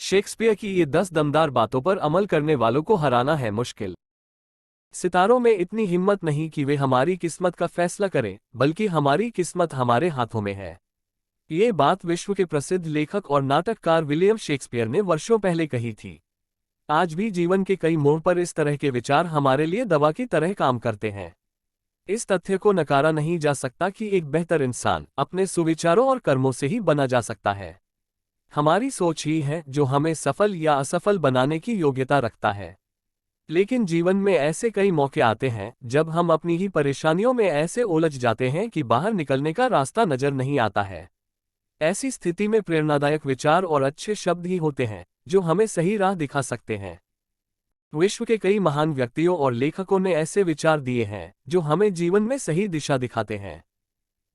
Shakespeare की ये 10 दमदार बातों पर अमल करने वालों को हराना है मुश्किल। सितारों में इतनी हिम्मत नहीं कि वे हमारी किस्मत का फैसला करें, बल्कि हमारी किस्मत हमारे हाथों में है। ये बात विश्व के प्रसिद्ध लेखक और नाटककार विलियम शेक्सपियर ने वर्षों पहले कही थी। आज भी जीवन के कई मोड़ पर इस तरह के विचार हमारे लिए दवा की तरह काम करते हैं। इस तथ्य को नकारा नहीं जा सकता कि एक बेहतर इंसान अपने सुविचारों और कर्मों से ही बना जा सकता है। हमारी सोच ही है जो हमें सफल या असफल बनाने की योग्यता रखता है। लेकिन जीवन में ऐसे कई मौके आते हैं जब हम अपनी ही परेशानियों में ऐसे उलझ जाते हैं कि बाहर निकलने का रास्ता नजर नहीं आता है। ऐसी स्थिति में प्रेरणादायक विचार और अच्छे शब्द ही होते हैं जो हमें सही राह दिखा सकते हैं। विश्व के कई महान व्यक्तियों और लेखकों ने ऐसे विचार दिए हैं जो हमें जीवन में सही दिशा दिखाते हैं।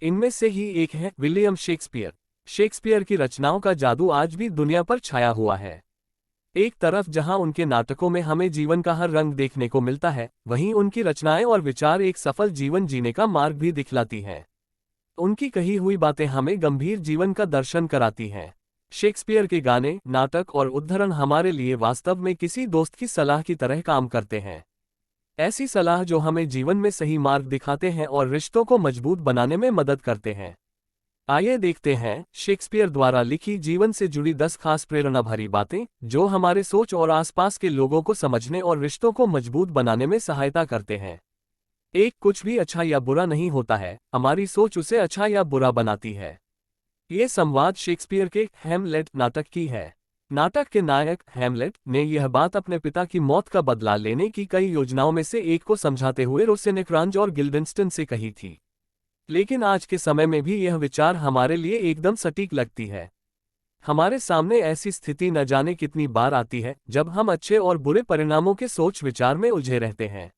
इनमें से ही एक है विलियम शेक्सपियर। शेक्सपियर की रचनाओं का जादू आज भी दुनिया पर छाया हुआ है। एक तरफ जहां उनके नाटकों में हमें जीवन का हर रंग देखने को मिलता है, वहीं उनकी रचनाएं और विचार एक सफल जीवन जीने का मार्ग भी दिखलाती हैं। उनकी कही हुई बातें हमें गंभीर जीवन का दर्शन कराती हैं। शेक्सपियर के गाने, नाटक और उद्धरण हमारे लिए वास्तव में किसी दोस्त की सलाह की तरह काम करते हैं। ऐसी सलाह जो हमें जीवन में सही मार्ग दिखाते हैं और रिश्तों को मजबूत बनाने में मदद करते हैं। आइए देखते हैं शेक्सपियर द्वारा लिखी जीवन से जुड़ी 10 खास प्रेरणा भरी बातें जो हमारे सोच और आसपास के लोगों को समझने और रिश्तों को मजबूत बनाने में सहायता करते हैं। एक कुछ भी अच्छा या बुरा नहीं होता है, हमारी सोच उसे अच्छा या बुरा बनाती है। ये संवाद शेक्सपियर के हैमलेट नाटक की है। नाटक के नायक हैमलेट ने यह बात अपने पिता की मौत का बदला लेने की कई योजनाओं में से एक को समझाते हुए रोसेनेक्रांज और गिल्डेंस्टन से कही थी। लेकिन आज के समय में भी यह विचार हमारे लिए एकदम सटीक लगती है। हमारे सामने ऐसी स्थिति न जाने कितनी बार आती है जब हम अच्छे और बुरे परिणामों के सोच विचार में उलझे रहते हैं।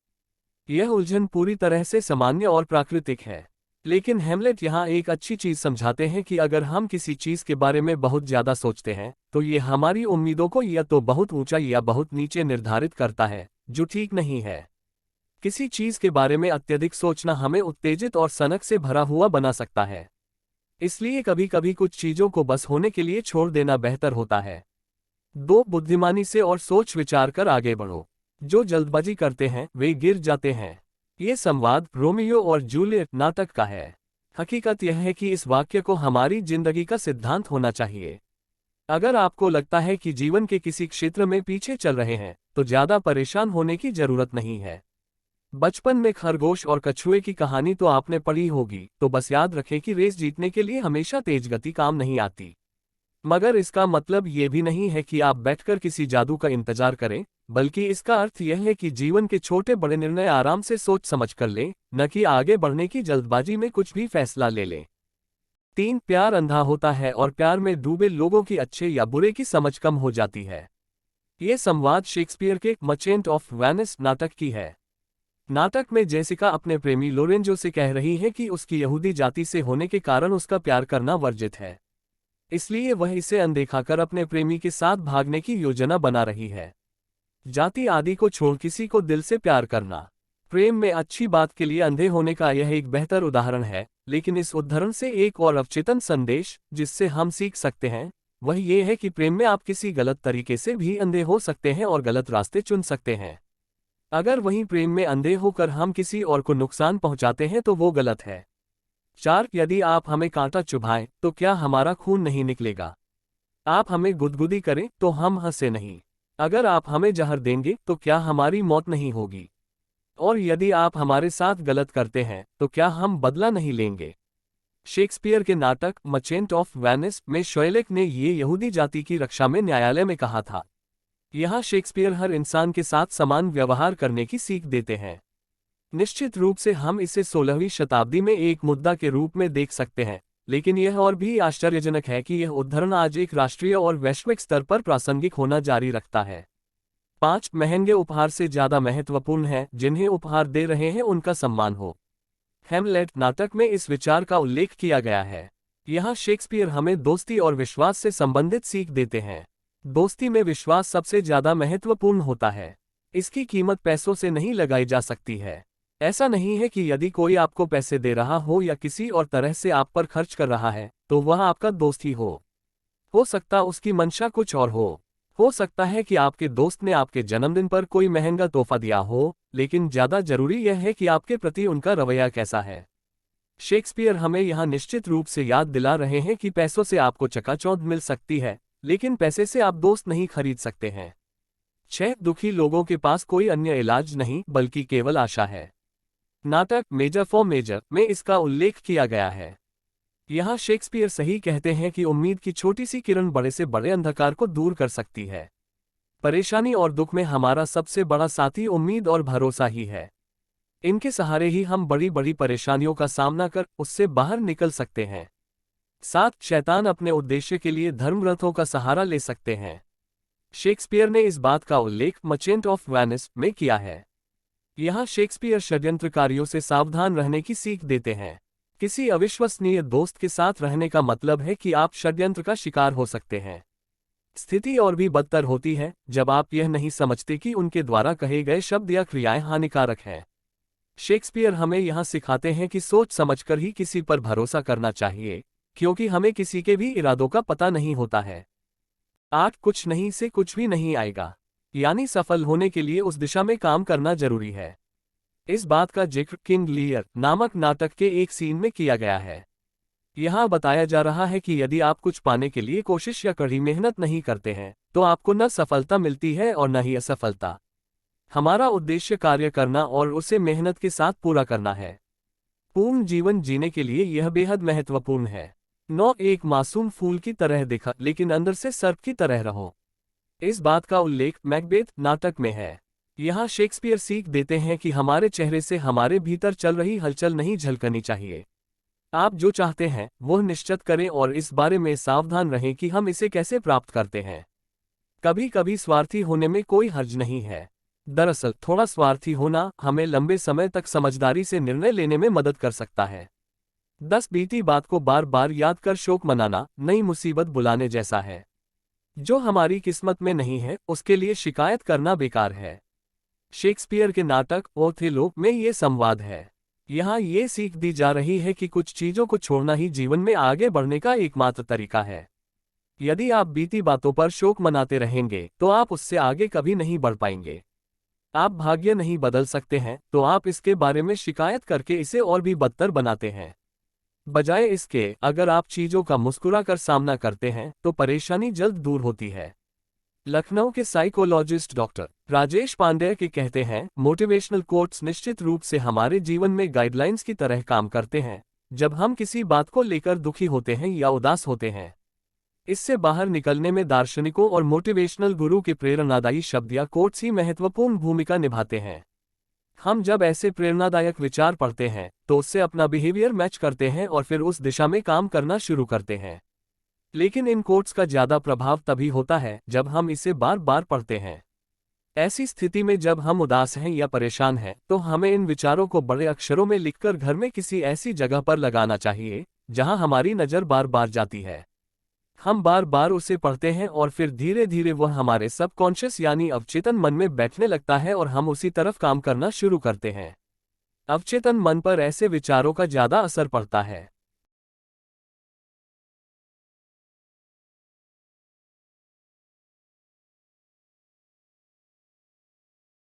यह उलझन पूरी तरह से सामान्य और प्राकृतिक है। लेकिन हैमलेट यहाँ एक अच्छी चीज समझाते हैं कि अगर हम किसी चीज के बारे में बहुत ज्यादा सोचते हैं तो ये हमारी उम्मीदों को या तो बहुत ऊंचा या बहुत नीचे निर्धारित करता है, जो ठीक नहीं है। किसी चीज के बारे में अत्यधिक सोचना हमें उत्तेजित और सनक से भरा हुआ बना सकता है। इसलिए कभी कभी कुछ चीजों को बस होने के लिए छोड़ देना बेहतर होता है। दो बुद्धिमानी से और सोच विचार कर आगे बढ़ो। जो जल्दबाजी करते हैं वे गिर जाते हैं। ये संवाद रोमियो और जूलियट नाटक का है। हकीकत यह है कि इस वाक्य को हमारी जिंदगी का सिद्धांत होना चाहिए। अगर आपको लगता है कि जीवन के किसी क्षेत्र में पीछे चल रहे हैं तो ज्यादा परेशान होने की जरूरत नहीं है। बचपन में खरगोश और कछुए की कहानी तो आपने पढ़ी होगी, तो बस याद रखें कि रेस जीतने के लिए हमेशा तेज गति काम नहीं आती। मगर इसका मतलब ये भी नहीं है कि आप बैठकर किसी जादू का इंतजार करें, बल्कि इसका अर्थ यह है कि जीवन के छोटे बड़े निर्णय आराम से सोच समझ कर लें, न कि आगे बढ़ने की जल्दबाजी में कुछ भी फैसला ले लें। 3 प्यार अंधा होता है और प्यार में डूबे लोगों की अच्छे या बुरे की समझ कम हो जाती है। ये संवाद शेक्सपियर के मर्चेंट ऑफ वेनिस नाटक की है। नाटक में जेसिका अपने प्रेमी लोरेंजो से कह रही है कि उसकी यहूदी जाति से होने के कारण उसका प्यार करना वर्जित है, इसलिए वह इसे अनदेखा कर अपने प्रेमी के साथ भागने की योजना बना रही है। जाति आदि को छोड़ किसी को दिल से प्यार करना प्रेम में अच्छी बात के लिए अंधे होने का यह एक बेहतर उदाहरण है। लेकिन इस उदाहरण से एक और अवचेतन संदेश जिससे हम सीख सकते हैं वह ये है कि प्रेम में आप किसी गलत तरीके से भी अंधे हो सकते हैं और गलत रास्ते चुन सकते हैं। अगर वहीं प्रेम में अंधे होकर हम किसी और को नुकसान पहुंचाते हैं तो वो गलत है। 4 यदि आप हमें कांटा चुभाएं तो क्या हमारा खून नहीं निकलेगा? आप हमें गुदगुदी करें तो हम हंसे नहीं। अगर आप हमें जहर देंगे तो क्या हमारी मौत नहीं होगी? और यदि आप हमारे साथ गलत करते हैं तो क्या हम बदला नहीं लेंगे? शेक्सपियर के नाटक मर्चेंट ऑफ वेनिस में शोएलेक ने ये यहूदी जाति की रक्षा में न्यायालय में कहा था। यहाँ शेक्सपियर हर इंसान के साथ समान व्यवहार करने की सीख देते हैं। निश्चित रूप से हम इसे 16वीं शताब्दी में एक मुद्दा के रूप में देख सकते हैं, लेकिन यह और भी आश्चर्यजनक है कि यह उद्धरण आज एक राष्ट्रीय और वैश्विक स्तर पर प्रासंगिक होना जारी रखता है। 5 महंगे उपहार से ज्यादा महत्वपूर्ण है जिन्हें उपहार दे रहे हैं उनका सम्मान हो। हैमलेट नाटक में इस विचार का उल्लेख किया गया है। यहाँ शेक्सपियर हमें दोस्ती और विश्वास से संबंधित सीख देते हैं। दोस्ती में विश्वास सबसे ज्यादा महत्वपूर्ण होता है। इसकी कीमत पैसों से नहीं लगाई जा सकती है। ऐसा नहीं है कि यदि कोई आपको पैसे दे रहा हो या किसी और तरह से आप पर खर्च कर रहा है तो वह आपका दोस्त ही हो सकता उसकी मंशा कुछ और हो। हो सकता है कि आपके दोस्त ने आपके जन्मदिन पर कोई महंगा तोहफा दिया हो, लेकिन ज्यादा जरूरी यह है कि आपके प्रति उनका रवैया कैसा है। शेक्सपियर हमें यहाँ निश्चित रूप से याद दिला रहे हैं कि पैसों से आपको चकाचौंध मिल सकती है, लेकिन पैसे से आप दोस्त नहीं खरीद सकते हैं। 6 दुखी लोगों के पास कोई अन्य इलाज नहीं बल्कि केवल आशा है। नाटक मेजर फॉर मेजर में इसका उल्लेख किया गया है। यहाँ शेक्सपियर सही कहते हैं कि उम्मीद की छोटी सी किरण बड़े से बड़े अंधकार को दूर कर सकती है। परेशानी और दुख में हमारा सबसे बड़ा साथी उम्मीद और भरोसा ही है। इनके सहारे ही हम बड़ी बड़ी परेशानियों का सामना कर उससे बाहर निकल सकते हैं। 7 शैतान अपने उद्देश्य के लिए धर्मग्रंथों का सहारा ले सकते हैं। शेक्सपियर ने इस बात का उल्लेख मर्चेंट ऑफ वेनिस में किया है। यहाँ शेक्सपियर षड्यंत्रकारियों से सावधान रहने की सीख देते हैं। किसी अविश्वसनीय दोस्त के साथ रहने का मतलब है कि आप षड्यंत्र का शिकार हो सकते हैं। स्थिति और भी बदतर होती है जब आप यह नहीं समझते कि उनके द्वारा कहे गए शब्द या क्रियाएं हानिकारक हैं। शेक्सपियर हमें यहाँ सिखाते हैं कि सोच समझकर ही किसी पर भरोसा करना चाहिए, क्योंकि हमें किसी के भी इरादों का पता नहीं होता है। 8 कुछ नहीं से कुछ भी नहीं आएगा, यानी सफल होने के लिए उस दिशा में काम करना जरूरी है। इस बात का जिक्र किंग लियर नामक नाटक के एक सीन में किया गया है। यहाँ बताया जा रहा है कि यदि आप कुछ पाने के लिए कोशिश या कड़ी मेहनत नहीं करते हैं, तो आपको न सफलता मिलती है और न ही असफलता। हमारा उद्देश्य कार्य करना और उसे मेहनत के साथ पूरा करना है। पूर्ण जीवन जीने के लिए यह बेहद महत्वपूर्ण है। 9 एक मासूम फूल की तरह दिखा, लेकिन अंदर से सर्प की तरह रहो। इस बात का उल्लेख मैकबेथ नाटक में है। यहाँ शेक्सपियर सीख देते हैं कि हमारे चेहरे से हमारे भीतर चल रही हलचल नहीं झलकनी चाहिए। आप जो चाहते हैं वह निश्चित करें और इस बारे में सावधान रहें कि हम इसे कैसे प्राप्त करते हैं। कभी कभी स्वार्थी होने में कोई हर्ज नहीं है। दरअसल थोड़ा स्वार्थी होना हमें लंबे समय तक समझदारी से निर्णय लेने में मदद कर सकता है। 10 बीती बात को बार बार याद कर शोक मनाना नई मुसीबत बुलाने जैसा है। जो हमारी किस्मत में नहीं है उसके लिए शिकायत करना बेकार है। शेक्सपियर के नाटक ओथेलो में ये संवाद है। यहाँ ये सीख दी जा रही है कि कुछ चीजों को छोड़ना ही जीवन में आगे बढ़ने का एकमात्र तरीका है। यदि आप बीती बातों पर शोक मनाते रहेंगे तो आप उससे आगे कभी नहीं बढ़ पाएंगे। आप भाग्य नहीं बदल सकते हैं तो आप इसके बारे में शिकायत करके इसे और भी बदतर बनाते हैं। बजाय इसके अगर आप चीजों का मुस्कुराकर सामना करते हैं तो परेशानी जल्द दूर होती है। लखनऊ के साइकोलॉजिस्ट डॉक्टर राजेश पांडेय के कहते हैं, मोटिवेशनल कोट्स निश्चित रूप से हमारे जीवन में गाइडलाइंस की तरह काम करते हैं जब हम किसी बात को लेकर दुखी होते हैं या उदास होते हैं। इससे बाहर निकलने में दार्शनिकों और मोटिवेशनल गुरु के प्रेरणादायी शब्द या कोट्स ही महत्वपूर्ण भूमिका निभाते हैं। हम जब ऐसे प्रेरणादायक विचार पढ़ते हैं तो उससे अपना बिहेवियर मैच करते हैं और फिर उस दिशा में काम करना शुरू करते हैं। लेकिन इन कोट्स का ज्यादा प्रभाव तभी होता है जब हम इसे बार बार पढ़ते हैं। ऐसी स्थिति में जब हम उदास हैं या परेशान हैं तो हमें इन विचारों को बड़े अक्षरों में लिखकर घर में किसी ऐसी जगह पर लगाना चाहिए जहां हमारी नज़र बार बार जाती है। हम बार बार उसे पढ़ते हैं और फिर धीरे धीरे वह हमारे सबकॉन्शियस यानी अवचेतन मन में बैठने लगता है और हम उसी तरफ काम करना शुरू करते हैं। अवचेतन मन पर ऐसे विचारों का ज्यादा असर पड़ता है।